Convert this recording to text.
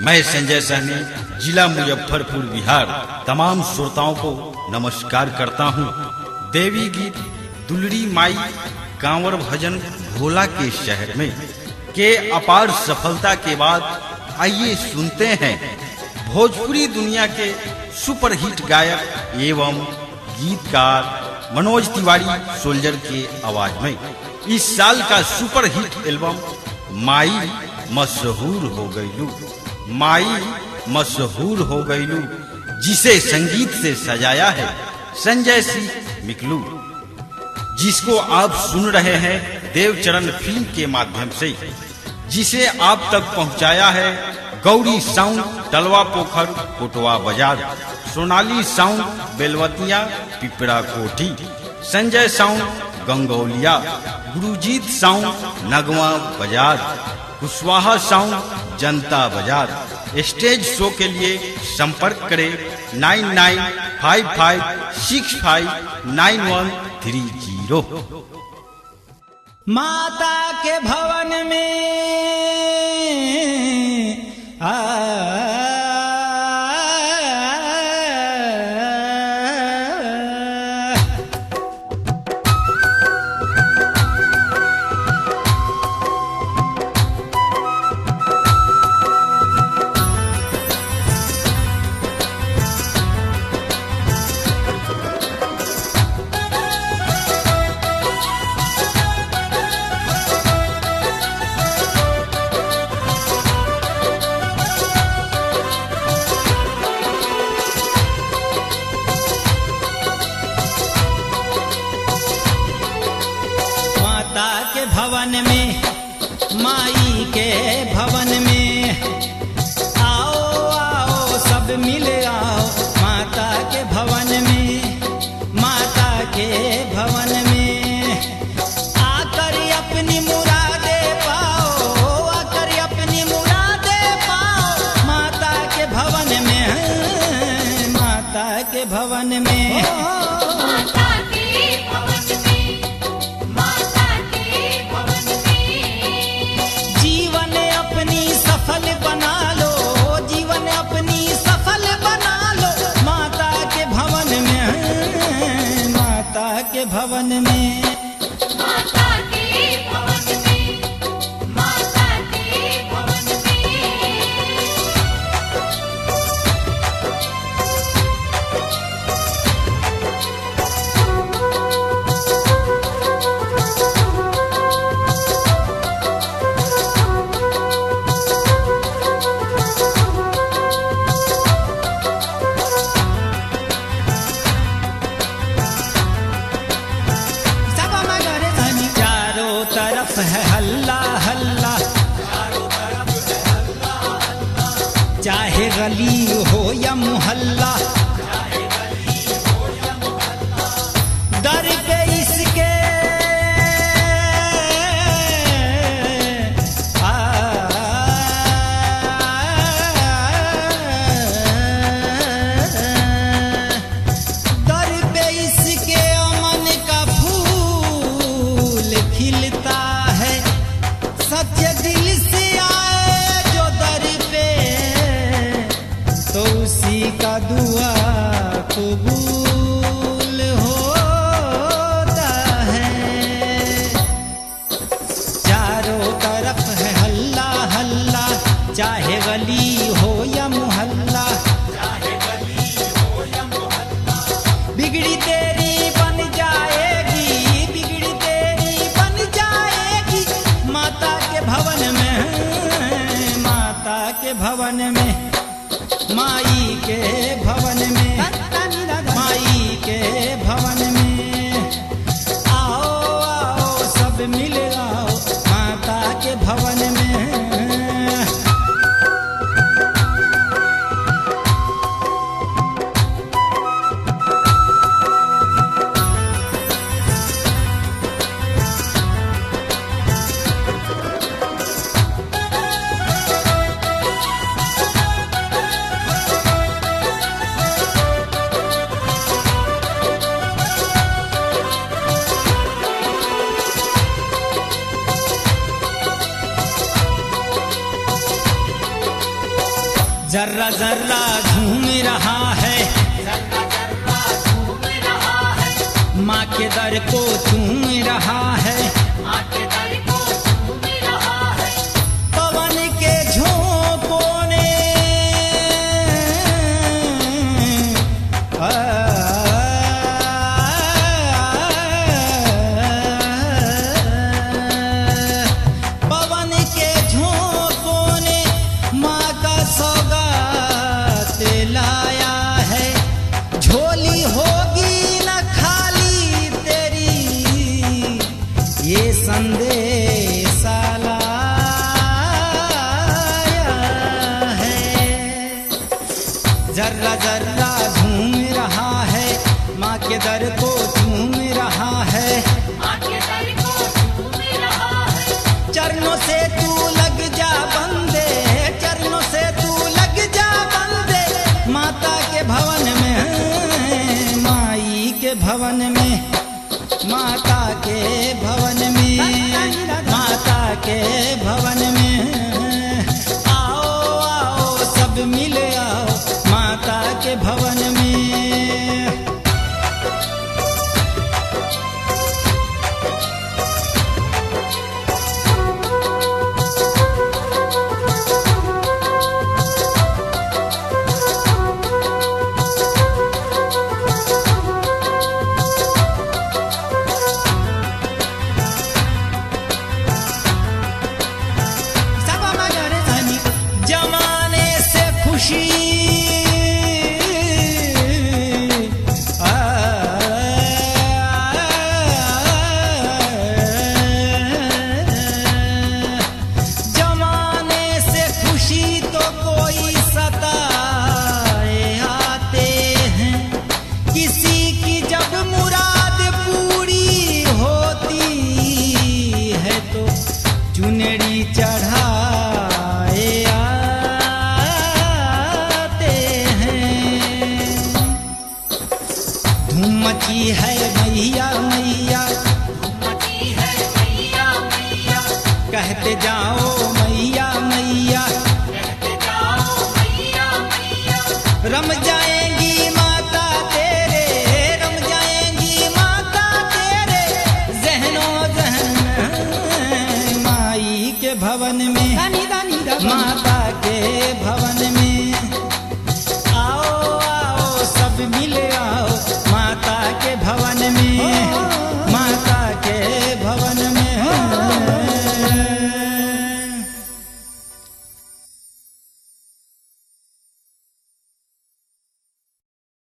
मैं संजय सहनी, जिला मुजफ्फरपुर, बिहार, तमाम श्रोताओं को नमस्कार करता हूँ। देवी गीत दुलड़ी माई कांवर भजन भोला के शहर में के अपार सफलता के बाद आइए सुनते हैं भोजपुरी दुनिया के सुपरहिट गायक एवं गीतकार मनोज तिवारी सोल्जर के आवाज में इस साल का सुपरहिट एल्बम माई मशहूर हो गईलू, माई मशहूर हो गईलू, जिसे संगीत से सजाया है संजय सिंह मिकलू, जिसको आप सुन रहे हैं देवचरण फिल्म के माध्यम से, जिसे आप तक पहुंचाया है गौरी साउंड तलवा पोखर कोटवा बाजार, Sonali sound Belwatia Pipra Kothi, Sanjay sound गंगौलिया, Gurjeet sound नगवा बाजार, कुशवाहा साउंड जनता बाजार। स्टेज शो के लिए संपर्क करें 9955659130। माता के भवन में भवन में, माई के भवन में आओ आओ सब मिल आओ, माता के भवन में, माता के भवन में आकर अपनी मुरादे पाओ, आकर अपनी मुरादे पाओ, माता के भवन में, माता के भवन में। के भवन में, माता के भवन में, माता के भवन है हल्ला हल्ला, चाहे गली हो या मोहल्ला, दर पे इसके दर पे इसके अमन का फूल खिलता, सच्चे दिल से आए जो दर पे तो उसी का दुआ कबूल होता है। चारों तरफ है हल्ला हल्ला, चाहे गली हो या मोहल्ला, बिगड़ी तेरी बन जाएगी, बिगड़ी तेरी बन जाएगी, माता के भवन में, माता के भवन में, माई के भवन में, माई के भवन में आओ आओ सब मिल आओ, माता के भवन में। जर्रा जर्रा झूम रहा है, जर्रा जर्रा झूम रहा है, माँ के दर को चूम रहा है। माँ के दर को झूम रहा है, पवन के झोंकों ने पवन के झोंकों ने माँ का सौगात लाया है। झोली होगी न खाली तेरी, ये संदेशा लाया है। जर्रा जर्रा झूम रहा है, माँ के दर को चूम रहा है। माँ के दर को झूम रहा है, चरणों से तू लग जा बंदे, चरणों से तू लग जा बंदे, माता के भवन में, माई के भवन में, माता के भवन में, माता के भवन में। आओ आओ सब मिल आओ माता के भवन में। जमाने से खुशी